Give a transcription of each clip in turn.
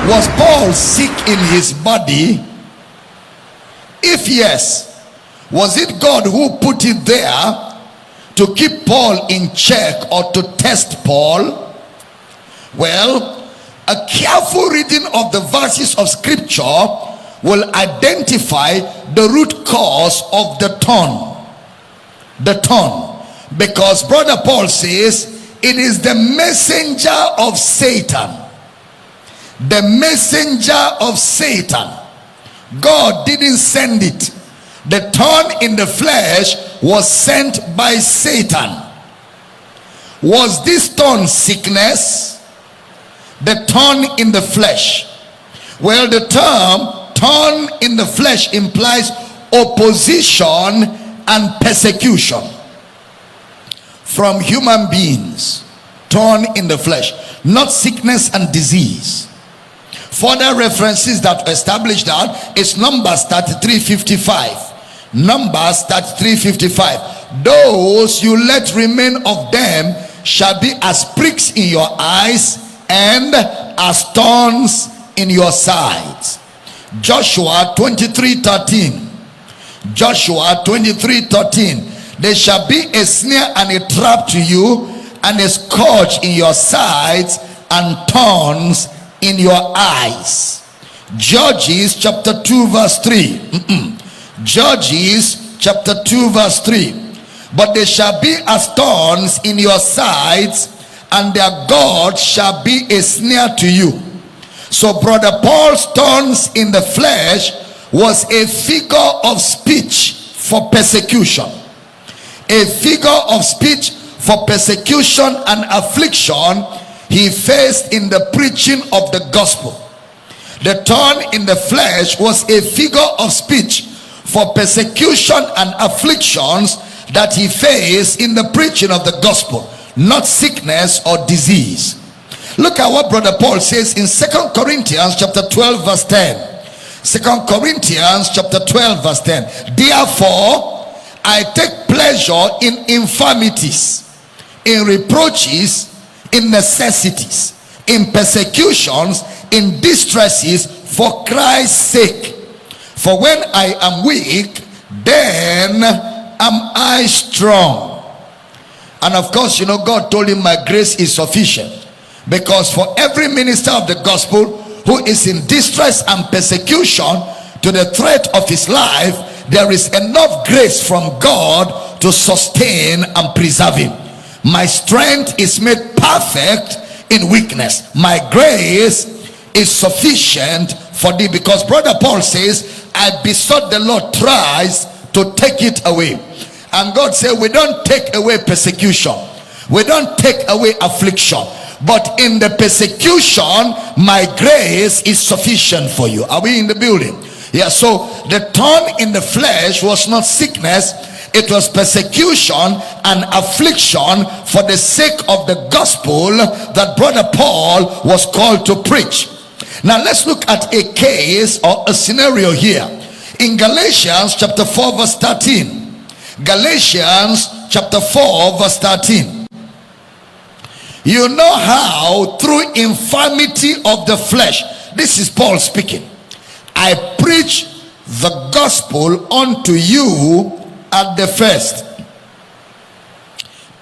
Was Paul sick in his body? If yes, was it God who put it there to keep Paul in check or to test Paul? Well, a careful reading of the verses of scripture will identify the root cause of the thorn. The thorn. Because brother Paul says it is the messenger of Satan. The messenger of Satan. God didn't send it. The thorn in the flesh was sent by Satan. Was this thorn sickness? The thorn in the flesh. Well, the term thorn in the flesh implies opposition and persecution from human beings. Thorn in the flesh, not sickness and disease. Further references that establish that is Numbers 33:55. Numbers 33:55. Those you let remain of them shall be as pricks in your eyes and as thorns in your sides. Joshua 23:13. Joshua 23:13. There shall be a snare and a trap to you, and a scourge in your sides, and thorns in your eyes. Judges chapter 2 verse 3. Judges chapter 2 verse 3. But they shall be as thorns in your sides, and their God shall be a snare to you. So brother Paul's thorns in the flesh was a figure of speech for persecution. A figure of speech for persecution and affliction he faced in the preaching of the gospel. The thorn in the flesh was a figure of speech for persecution and afflictions that he faced in the preaching of the gospel, not sickness or disease. Look at what brother Paul says in 2 Corinthians chapter 12 verse 10. 2 Corinthians chapter 12 verse 10. Therefore, I take pleasure in infirmities, in reproaches, in necessities, in persecutions, in distresses for Christ's sake. For when I am weak, then am I strong. And of course, you know, God told him my grace is sufficient, because for every minister of the gospel who is in distress and persecution to the threat of his life, there is enough grace from God to sustain and preserve him. My strength is made perfect in weakness. My grace is sufficient for thee. Because brother Paul says, I besought the Lord thrice to take it away. And God said, we don't take away persecution, we don't take away affliction, but in the persecution my grace is sufficient for you. Are we in the building? Yeah. So the thorn in the flesh was not sickness, it was persecution and affliction for the sake of the gospel that brother Paul was called to preach. Now let's look at a case or a scenario here in Galatians chapter 4 verse 13. Galatians chapter 4 verse 13. You know how through infirmity of the flesh, this is Paul speaking, I preach the gospel unto you at the first.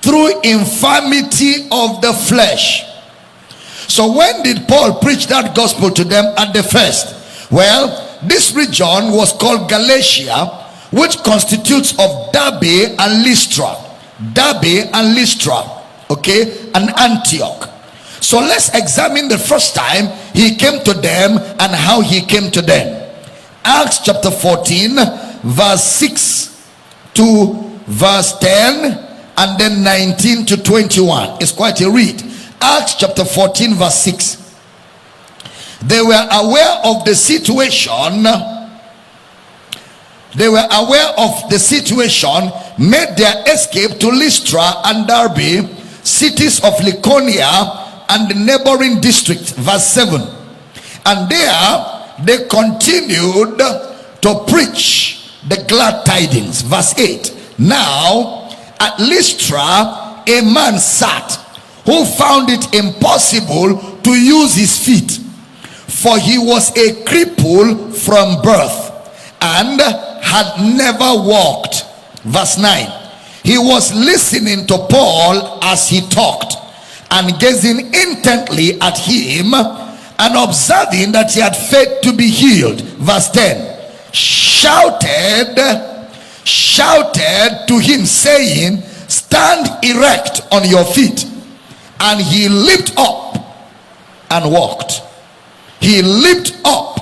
Through infirmity of the flesh. So when did Paul preach that gospel to them at the first? Well, this region was called Galatia, which constitutes of Derbe and Lystra. Derbe and Lystra, okay, and Antioch. So let's examine the first time he came to them and how he came to them. Acts chapter 14 verse 6 to verse 10 and then 19 to 21. It's quite a read. Acts chapter 14 verse 6. They were aware of the situation. They were aware of the situation, made their escape to Lystra and Derbe, cities of Lycaonia and the neighboring district. Verse 7. And there they continued to preach the glad tidings. Verse 8. Now at Lystra a man sat who found it impossible to use his feet, For he was a cripple from birth and had never walked. Verse 9. He was listening to Paul as he talked and gazing intently at him and observing that he had faith to be healed. Verse 10. Shouted to him, saying, stand erect on your feet. And he leaped up and walked. He leaped up.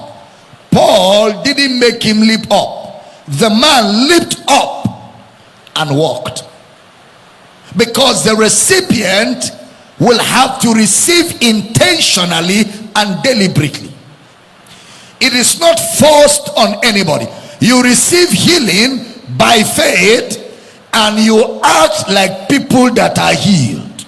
Paul didn't make him leap up. The man leaped up and walked. Because the recipient will have to receive intentionally and deliberately. It is not forced on anybody. You receive healing by faith and you act like people that are healed.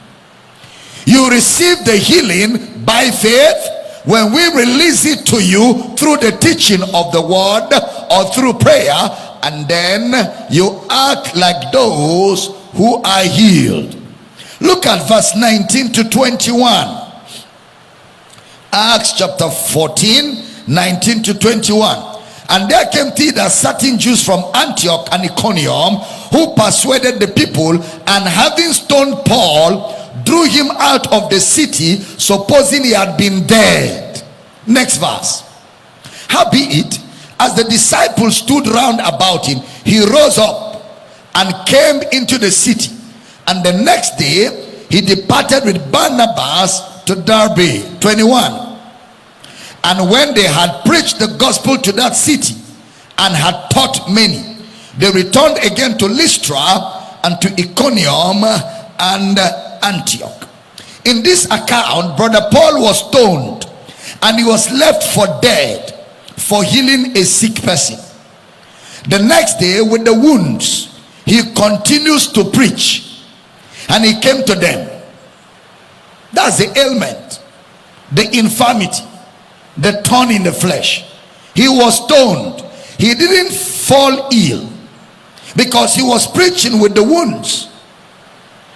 You receive the healing by faith when we release it to you through the teaching of the word or through prayer, and then you act like those who are healed. Look at verse 19 to 21. Acts chapter 14, 19 to 21. And there came thither certain Jews from Antioch and Iconium, who persuaded the people, and having stoned Paul, drew him out of the city, supposing he had been dead. Next verse. Howbeit, as the disciples stood round about him, he rose up and came into the city. And the next day he departed with Barnabas to Derbe. 21. And when they had preached the gospel to that city and had taught many, they returned again to Lystra and to Iconium and Antioch. In this account, brother Paul was stoned and he was left for dead for healing a sick person. The next day, with the wounds, he continues to preach, and he came to them. That's the ailment, the infirmity, the thorn in the flesh. He was stoned. He didn't fall ill because he was preaching with the wounds.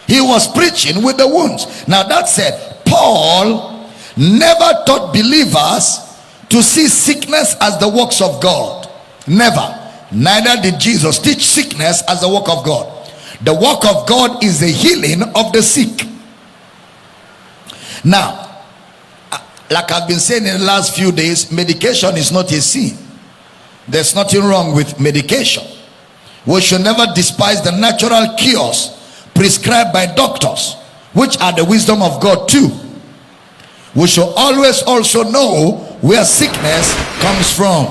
He was preaching with the wounds. Now that said, Paul never taught believers to see sickness as the works of God. Never. Neither did Jesus teach sickness as the work of God. The work of God is the healing of the sick. Now, like I've been saying in the last few days, medication is not a sin. There's nothing wrong with medication. We should never despise the natural cures prescribed by doctors, which are the wisdom of God too. We should always also know where sickness comes from.